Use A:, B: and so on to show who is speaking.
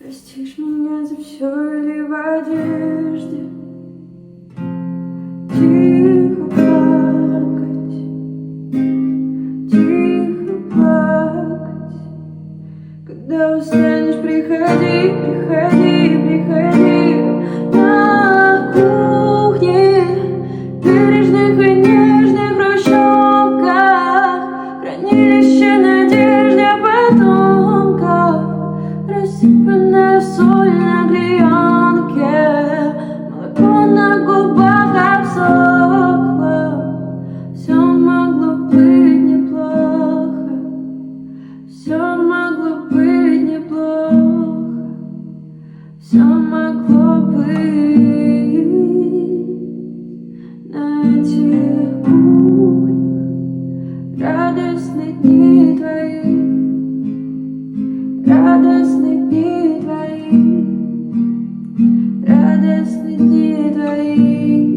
A: Простишь меня за все или в одежде тихо плакать, тихо плакать. Когда устанешь, приходи, приходи, приходи на кухне бережных и нежных хрущевках, хранилище надежды потомков, рассыпанная соль на клеенке, молоко на губах обсохло. Все могло быть неплохо, все могло быть неплохо, все могло быть на этих кухнях. Радостные дни твои, радостные дни твои, радостные дни твои.